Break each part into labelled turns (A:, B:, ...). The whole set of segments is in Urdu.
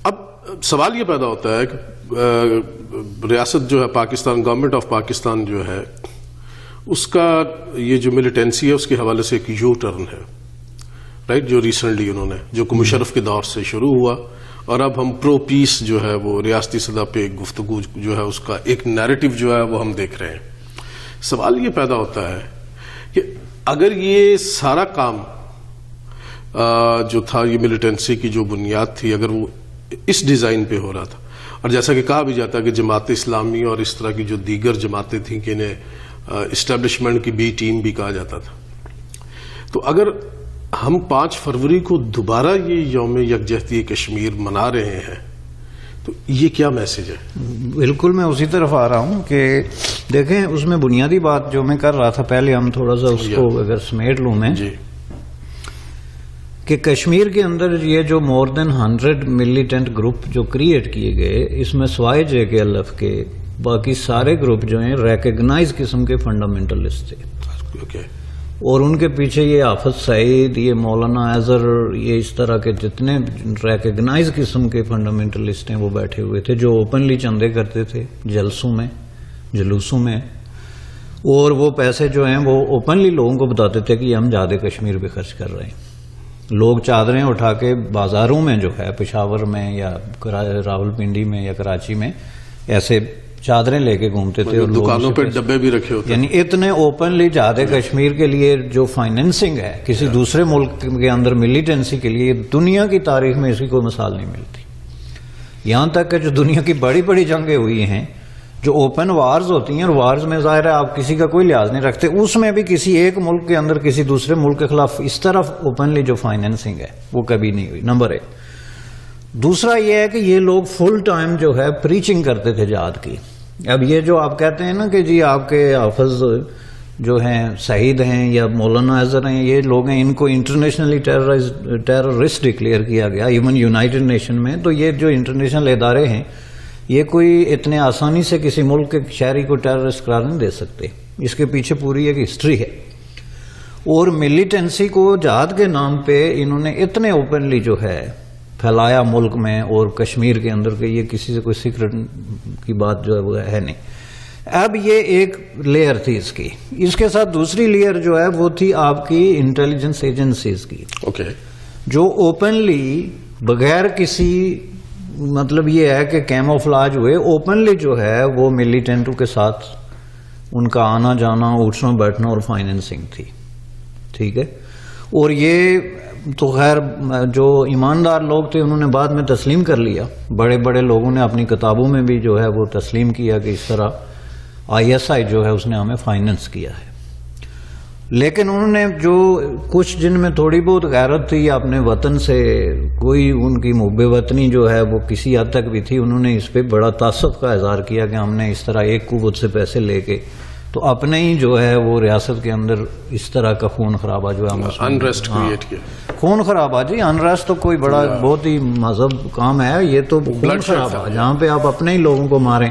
A: اب سوال یہ پیدا ہوتا ہے کہ ریاست جو ہے پاکستان، گورنمنٹ آف پاکستان جو ہے اس کا یہ جو ملیٹنسی ہے اس کے حوالے سے ایک یو ٹرن ہے، رائٹ، جو ریسنٹلی انہوں نے جو کہ مشرف کے دور سے شروع ہوا، اور اب ہم پرو پیس جو ہے وہ ریاستی سطح پہ ایک گفتگو جو ہے اس کا ایک نیریٹو جو ہے وہ ہم دیکھ رہے ہیں۔ سوال یہ پیدا ہوتا ہے کہ اگر یہ سارا کام جو تھا، یہ ملیٹنسی کی جو بنیاد تھی، اگر وہ اس ڈیزائن پہ ہو رہا تھا، اور جیسا کہ کہا بھی جاتا ہے کہ جماعت اسلامی اور اس طرح کی جو دیگر جماعتیں تھیں کہ انہیں اسٹیبلشمنٹ کی بی ٹیم بھی کہا جاتا تھا، تو اگر ہم 5 فروری کو دوبارہ یہ یوم یکجہتی کشمیر منا رہے ہیں تو یہ کیا میسج ہے؟
B: بالکل میں اسی طرف آ رہا ہوں کہ دیکھیں اس میں بنیادی بات جو میں کر رہا تھا، پہلے ہم تھوڑا سا اس کو اگر سمیٹ لوں میں، کہ کشمیر کے اندر یہ جو مور دین 100 ملیٹنٹ گروپ جو کریٹ کیے گئے، اس میں سوائے JKLF کے باقی سارے گروپ جو ہیں ریکگنائز قسم کے فنڈامنٹلسٹ تھے، اور ان کے پیچھے یہ حافظ سعید، یہ مولانا اظہر، یہ اس طرح کے جتنے ریکگنائز قسم کے فنڈامنٹلسٹ ہیں وہ بیٹھے ہوئے تھے، جو اوپنلی چندے کرتے تھے جلسوں میں، جلوسوں میں، اور وہ پیسے جو ہیں وہ اوپنلی لوگوں کو بتاتے تھے کہ ہم زیادہ کشمیر پہ خرچ کر رہے ہیں۔ لوگ چادریں اٹھا کے بازاروں میں جو ہے پشاور میں یا راولپنڈی میں یا کراچی میں ایسے چادریں لے کے گھومتے تھے، اور
A: دکانوں پہ ڈبے بھی رکھے ہوتے،
B: یعنی اتنے اوپنلی جہاد کشمیر کے لیے جو فائنینسنگ ہے کسی دوسرے ملک کے اندر ملیٹنسی کے لیے، دنیا کی تاریخ میں اس کی کوئی مثال نہیں ملتی۔ یہاں تک کہ جو دنیا کی بڑی بڑی جنگیں ہوئی ہیں، جو اوپن وارز ہوتی ہیں، اور وارز میں ظاہر ہے آپ کسی کا کوئی لحاظ نہیں رکھتے، اس میں بھی کسی ایک ملک کے اندر کسی دوسرے ملک کے خلاف اس طرف اوپنلی جو فائنینسنگ ہے وہ کبھی نہیں ہوئی، نمبر 1۔ دوسرا یہ ہے کہ یہ لوگ فل ٹائم جو ہے پریچنگ کرتے تھے جہاد کی۔ اب یہ جو آپ کہتے ہیں نا کہ جی آپ کے حافظ جو ہیں سعید ہیں یا مولانا اظہر ہیں، یہ لوگ ہیں، ان کو انٹرنیشنلی ٹیررسٹ ڈکلیئر کیا گیا ایون یونائٹڈ نیشن میں، تو یہ جو انٹرنیشنل ادارے ہیں یہ کوئی اتنے آسانی سے کسی ملک کے شہری کو ٹیررسٹ قرار نہیں دے سکتے، اس کے پیچھے پوری ایک ہسٹری ہے۔ اور ملیٹنسی کو جہاد کے نام پہ انہوں نے اتنے اوپنلی جو ہے پھیلایا ملک میں اور کشمیر کے اندر کہ یہ کسی سے کوئی سیکرٹ کی بات جو ہے وہ ہے نہیں۔ اب یہ ایک لیئر تھی اس کی، اس کے ساتھ دوسری لیئر جو ہے وہ تھی آپ کی انٹیلیجنس ایجنسیز کی، جو اوپنلی بغیر کسی مطلب یہ ہے کہ کیموفلاج ہوئے اوپنلی جو ہے وہ ملیٹنٹوں کے ساتھ ان کا آنا جانا، اٹھنا بیٹھنا اور فائنینسنگ تھی، ٹھیک ہے۔ اور یہ تو خیر جو ایماندار لوگ تھے انہوں نے بعد میں تسلیم کر لیا، بڑے بڑے لوگوں نے اپنی کتابوں میں بھی جو ہے وہ تسلیم کیا کہ اس طرح ISI جو ہے اس نے ہمیں فائنینس کیا ہے۔ لیکن انہوں نے جو کچھ جن میں تھوڑی بہت غیرت تھی اپنے وطن سے، کوئی ان کی محب وطنی جو ہے وہ کسی حد تک بھی تھی، انہوں نے اس پہ بڑا تعصب کا اظہار کیا کہ ہم نے اس طرح ایک قوت سے پیسے لے کے تو اپنے ہی جو ہے وہ ریاست کے اندر اس طرح کا خون خرابہ جو ہے
A: انریسٹ کریٹ کیا۔
B: خون خرابہ جی، انریسٹ تو کوئی بڑا بہت ہی مذہب کام ہے، یہ تو خون خرابہ جہاں پہ آپ اپنے ہی لوگوں کو ماریں،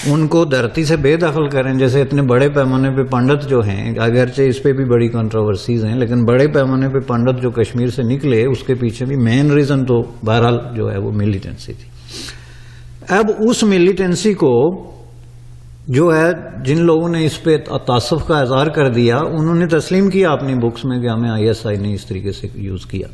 B: ان کو دھرتی سے بے دخل کریں، جیسے اتنے بڑے پیمانے پہ پنڈت جو ہیں، اگرچہ اس پہ بھی بڑی کنٹروورسیز ہیں، لیکن بڑے پیمانے پہ پنڈت جو کشمیر سے نکلے اس کے پیچھے بھی مین ریزن تو بہرحال جو ہے وہ ملیٹنسی تھی۔ اب اس ملیٹنسی کو جو ہے جن لوگوں نے اس پہ تعصب کا اظہار کر دیا، انہوں نے تسلیم کیا اپنی بکس میں کہ ہمیں ISI نے اس طریقے سے یوز کیا،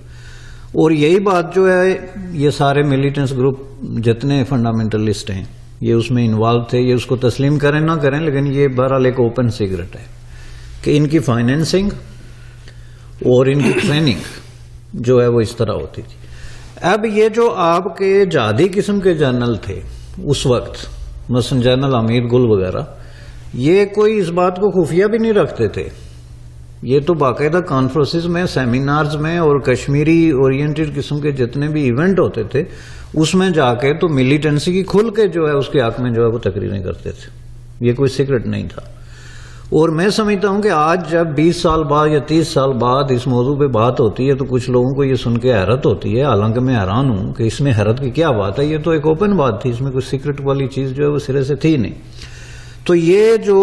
B: اور یہی بات جو ہے یہ سارے ملیٹنس گروپ جتنے فنڈامنٹلسٹ ہیں یہ اس میں انوالو تھے، یہ اس کو تسلیم کریں نہ کریں، لیکن یہ بہرحال ایک اوپن سیکرٹ ہے کہ ان کی فائنینسنگ اور ان کی ٹریننگ جو ہے وہ اس طرح ہوتی تھی۔ اب یہ جو آپ کے جہادی قسم کے جنرل تھے اس وقت، مثلا جنرل امیر گل وغیرہ، یہ کوئی اس بات کو خفیہ بھی نہیں رکھتے تھے، یہ تو باقاعدہ کانفرنسز میں، سیمینارز میں اور کشمیری اورینٹڈ قسم کے جتنے بھی ایونٹ ہوتے تھے اس میں جا کے تو ملیٹنسی کی کھل کے جو ہے اس کے حق میں جو ہے وہ تقریریں کرتے تھے، یہ کوئی سیکرٹ نہیں تھا۔ اور میں سمجھتا ہوں کہ آج جب 20 سال بعد یا 30 سال بعد اس موضوع پہ بات ہوتی ہے تو کچھ لوگوں کو یہ سن کے حیرت ہوتی ہے، حالانکہ میں حیران ہوں کہ اس میں حیرت کی کیا بات ہے، یہ تو ایک اوپن بات تھی، اس میں کوئی سیکرٹ والی چیز جو ہے وہ سرے سے تھی نہیں۔ تو یہ جو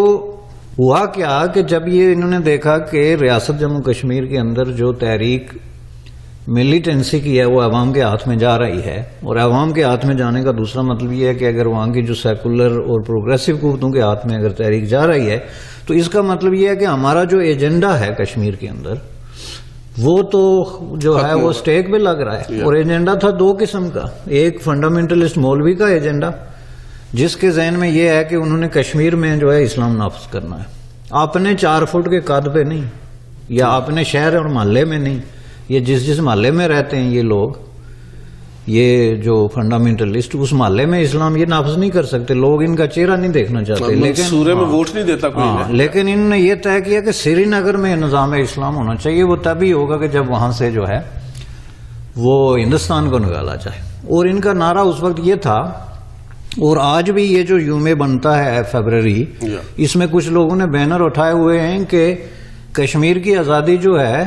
B: ہوا کیا کہ جب یہ انہوں نے دیکھا کہ ریاست جموں کشمیر کے اندر جو تحریک ملیٹنسی کی ہے وہ عوام کے ہاتھ میں جا رہی ہے، اور عوام کے ہاتھ میں جانے کا دوسرا مطلب یہ ہے کہ اگر وہاں کی جو سیکولر اور پروگریسو قوتوں کے ہاتھ میں اگر تحریک جا رہی ہے تو اس کا مطلب یہ ہے کہ ہمارا جو ایجنڈا ہے کشمیر کے اندر وہ تو جو ہے وہ سٹیک پہ لگ رہا ہے. اور ایجنڈا تھا دو قسم کا، ایک فنڈامنٹلسٹ مولوی کا ایجنڈا جس کے ذہن میں یہ ہے کہ انہوں نے کشمیر میں جو ہے اسلام نافذ کرنا ہے، اپنے 4 فٹ کے قد پہ نہیں، یا اپنے شہر اور محلے میں نہیں، یہ جس محلے میں رہتے ہیں یہ لوگ، یہ جو فنڈامنٹلسٹ اس محلے میں اسلام یہ نافذ نہیں کر سکتے، لوگ ان کا چہرہ نہیں دیکھنا چاہتے، لیکن
A: سورے میں ووٹ نہیں دیتا کوئی،
B: لیکن انہوں نے یہ طے کیا کہ سری نگر میں نظام اسلام ہونا چاہیے. وہ تبھی ہوگا کہ جب وہاں سے جو ہے وہ ہندوستان کو نکالا جائے. اور ان کا نعرہ اس وقت یہ تھا، اور آج بھی یہ جو یوم بنتا ہے فیبرری، اس میں کچھ لوگوں نے بینر اٹھائے ہوئے ہیں کہ کشمیر کی آزادی جو ہے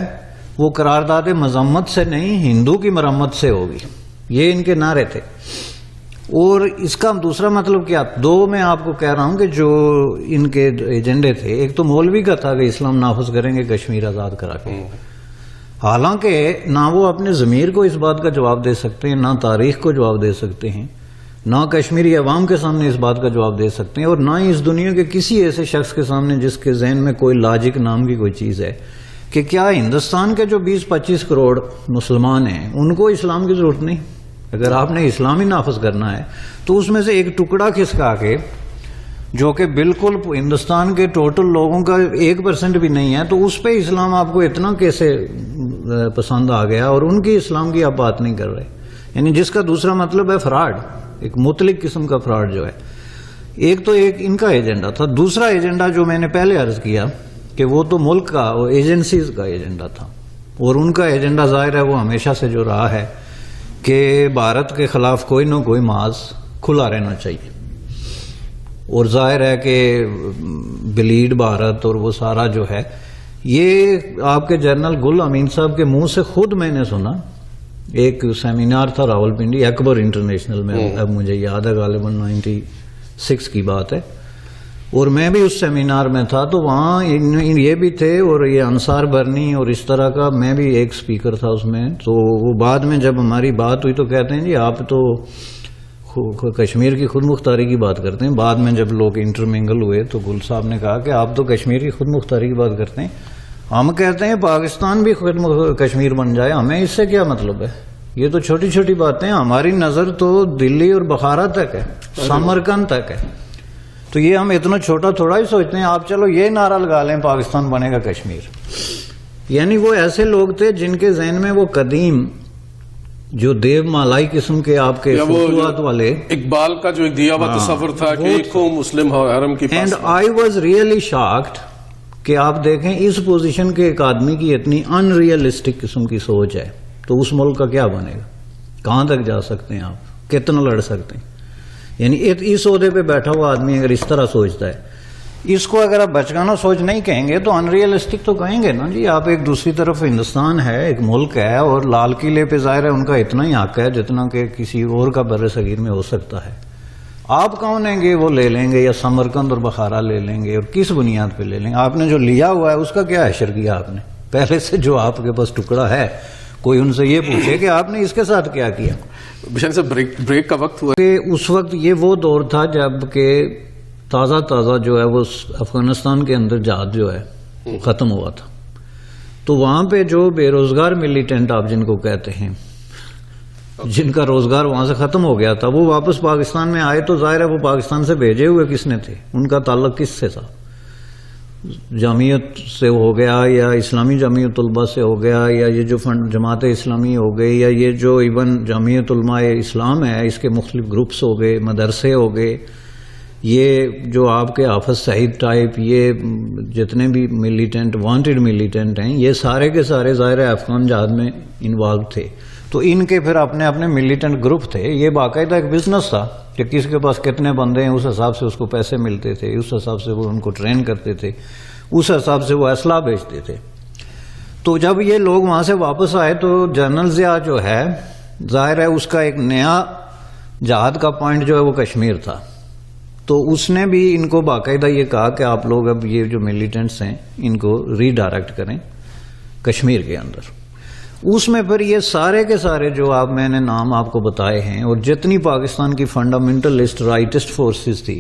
B: وہ قرارداد مذمت سے نہیں ہندو کی مرمت سے ہوگی، یہ ان کے نعرے تھے. اور اس کا دوسرا مطلب کیا، دو میں آپ کو کہہ رہا ہوں کہ جو ان کے ایجنڈے تھے، ایک تو مولوی کا تھا کہ اسلام نافذ کریں گے کشمیر آزاد کرا کے، حالانکہ نہ وہ اپنے ضمیر کو اس بات کا جواب دے سکتے ہیں، نہ تاریخ کو جواب دے سکتے ہیں، نہ کشمیری عوام کے سامنے اس بات کا جواب دے سکتے ہیں، اور نہ ہی اس دنیا کے کسی ایسے شخص کے سامنے جس کے ذہن میں کوئی لاجک نام کی کوئی چیز ہے کہ کیا ہندوستان کے جو 20-25 کروڑ مسلمان ہیں ان کو اسلام کی ضرورت نہیں. اگر آپ نے اسلام ہی نافذ کرنا ہے تو اس میں سے ایک ٹکڑا کھسکا کے جو کہ بالکل ہندوستان کے ٹوٹل لوگوں کا 1% بھی نہیں ہے، تو اس پہ اسلام آپ کو اتنا کیسے پسند آ گیا، اور ان کی اسلام کی آپ بات نہیں کر رہے، یعنی جس کا دوسرا مطلب ہے فراڈ، ایک مطلق قسم کا فراڈ جو ہے. ایک تو ایک ان کا ایجنڈا تھا. دوسرا ایجنڈا جو میں نے پہلے عرض کیا کہ وہ تو ملک کا ایجنسیز کا ایجنڈا تھا، اور ان کا ایجنڈا ظاہر ہے وہ ہمیشہ سے جو رہا ہے کہ بھارت کے خلاف کوئی نہ کوئی محاذ کھلا رہنا چاہیے. اور ظاہر ہے کہ بلیڈ بھارت اور وہ سارا جو ہے، یہ آپ کے جنرل گل امین صاحب کے منہ سے خود میں نے سنا. ایک سیمینار تھا راول پنڈی اکبر انٹرنیشنل میں، اب مجھے یاد ہے غالباً 96 کی بات ہے، اور میں بھی اس سیمینار میں تھا. تو وہاں یہ بھی تھے، اور یہ انصار برنی اور اس طرح کا، میں بھی ایک سپیکر تھا اس میں. تو وہ بعد میں جب ہماری بات ہوئی تو کہتے ہیں جی آپ تو کشمیر کی خود مختاری کی بات کرتے ہیں. بعد میں جب لوگ انٹرمنگل ہوئے تو گل صاحب نے کہا کہ آپ تو کشمیر کی خود مختاری کی بات کرتے ہیں، ہم کہتے ہیں پاکستان بھی خود کشمیر بن جائے، ہمیں اس سے کیا مطلب ہے، یہ تو چھوٹی چھوٹی باتیں، ہماری نظر تو دلی اور بخارا تک ہے، سمرقند تک ہے. تو یہ ہم اتنا چھوٹا تھوڑا ہی سوچتے ہیں. آپ چلو یہ نعرہ لگا لیں پاکستان بنے گا کشمیر. یعنی وہ ایسے لوگ تھے جن کے ذہن میں وہ قدیم جو دیو مالائی قسم کے آپ کے فتوحات والے،
A: اقبال کا جو ایک دیا ہوا تصور تھا کہ ایک کو مسلم حرم کی پاس.
B: And I was really shocked کہ آپ دیکھیں اس پوزیشن کے ایک آدمی کی اتنی ان ریئلسٹک قسم کی سوچ ہے تو اس ملک کا کیا بنے گا، کہاں تک جا سکتے ہیں آپ، کتنا لڑ سکتے ہیں. یعنی اس عہدے پہ بیٹھا ہوا آدمی اگر اس طرح سوچتا ہے، اس کو اگر آپ بچگانا سوچ نہیں کہیں گے تو ان ریئلسٹک تو کہیں گے نا جی. آپ ایک دوسری طرف ہندوستان ہے، ایک ملک ہے، اور لال قلعے پہ ظاہر ہے ان کا اتنا ہی حق ہے جتنا کہ کسی اور کا بر صغیر میں ہو سکتا ہے. آپ کون لیں گے، وہ لے لیں گے، یا سمرقند اور بخارا لے لیں گے، اور کس بنیاد پہ لے لیں گے. آپ نے جو لیا ہوا ہے اس کا کیا حشر کیا آپ نے، پہلے سے جو آپ کے پاس ٹکڑا ہے، کوئی ان سے یہ پوچھے کہ آپ نے اس کے ساتھ کیا کیا.
A: بشن سے بریک کا وقت ہوا
B: کہ اس وقت یہ وہ دور تھا جب کہ تازہ جو ہے وہ افغانستان کے اندر جہاد جو ہے ختم ہوا تھا. تو وہاں پہ جو بے روزگار ملیٹنٹ آپ جن کو کہتے ہیں، جن کا روزگار وہاں سے ختم ہو گیا تھا، وہ واپس پاکستان میں آئے. تو ظاہر ہے وہ پاکستان سے بھیجے ہوئے کس نے تھے، ان کا تعلق کس سے تھا، جامعیت سے ہو گیا، یا اسلامی جامعیت طلبہ سے ہو گیا، یا یہ جو جماعت اسلامی ہو گئی، یا یہ جو ایون جامعیت علماء اسلام ہے اس کے مختلف گروپس ہو گئے، مدرسے ہو گئے، یہ جو آپ کے حافظ سعید ٹائپ، یہ جتنے بھی ملیٹنٹ وانٹڈ ملیٹنٹ ہیں، یہ سارے کے سارے ظاہر افغان جہاد میں انوالو تھے. تو ان کے پھر اپنے اپنے ملیٹنٹ گروپ تھے. یہ باقاعدہ ایک بزنس تھا کہ کس کے پاس کتنے بندے ہیں، اس حساب سے اس کو پیسے ملتے تھے، اس حساب سے وہ ان کو ٹرین کرتے تھے، اس حساب سے وہ اسلحہ بیچتے تھے. تو جب یہ لوگ وہاں سے واپس آئے تو جنرل ضیاء جو ہے ظاہر ہے اس کا ایک نیا جہاد کا پوائنٹ جو ہے وہ کشمیر تھا. تو اس نے بھی ان کو باقاعدہ یہ کہا کہ آپ لوگ اب یہ جو ملیٹنٹس ہیں ان کو ری ڈائریکٹ کریں کشمیر کے اندر. اس میں پھر یہ سارے کے سارے جو میں نے نام آپ کو بتائے ہیں اور جتنی پاکستان کی فنڈامنٹلسٹ رائٹسٹ فورسز تھی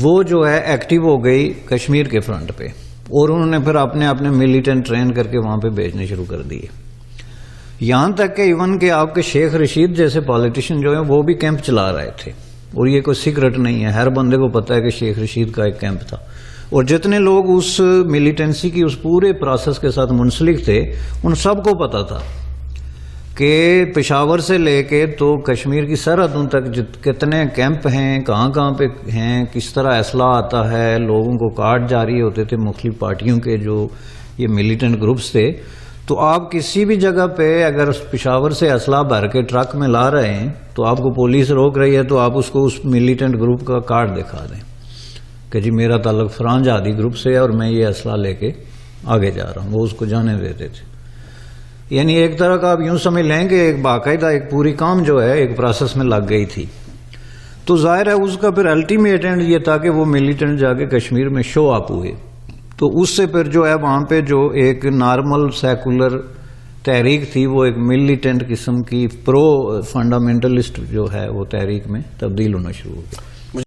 B: وہ جو ہے ایکٹیو ہو گئی کشمیر کے فرنٹ پہ، اور انہوں نے پھر اپنے ملیٹنٹ ٹرین کر کے وہاں پہ بھیجنے شروع کر دیے. یہاں تک کہ ایون کہ آپ کے شیخ رشید جیسے پالیٹیشین جو ہیں وہ بھی کیمپ چلا رہے تھے، اور یہ کوئی سیکرٹ نہیں ہے، ہر بندے کو پتا ہے کہ شیخ رشید کا ایک کیمپ تھا. اور جتنے لوگ اس ملیٹنسی کی اس پورے پروسیس کے ساتھ منسلک تھے ان سب کو پتا تھا کہ پشاور سے لے کے تو کشمیر کی سرحدوں تک کتنے کیمپ ہیں، کہاں پہ ہیں، کس طرح اسلحہ آتا ہے، لوگوں کو کارڈ جاری ہوتے تھے مختلف پارٹیوں کے جو یہ ملیٹنٹ گروپس تھے. تو آپ کسی بھی جگہ پہ اگر پشاور سے اسلحہ بھر کے ٹرک میں لا رہے ہیں تو آپ کو پولیس روک رہی ہے تو آپ اس کو اس ملیٹنٹ گروپ کا کارڈ دکھا دیں کہ جی میرا تعلق فلان جہادی گروپ سے ہے اور میں یہ اسلحہ لے کے آگے جا رہا ہوں، وہ اس کو جانے دیتے تھے. یعنی ایک طرح کا آپ یوں سمجھ لیں کہ ایک باقاعدہ ایک پوری کام جو ہے ایک پروسیس میں لگ گئی تھی. تو ظاہر ہے اس کا پھر الٹیمیٹ اینڈ یہ تھا کہ وہ ملیٹنٹ جا کے کشمیر میں شو اپ ہوئے. تو اس سے پھر جو ہے وہاں پہ جو ایک نارمل سیکولر تحریک تھی وہ ایک ملیٹنٹ قسم کی پرو فنڈامنٹلسٹ جو ہے وہ تحریک میں تبدیل ہونا شروع ہو گئی.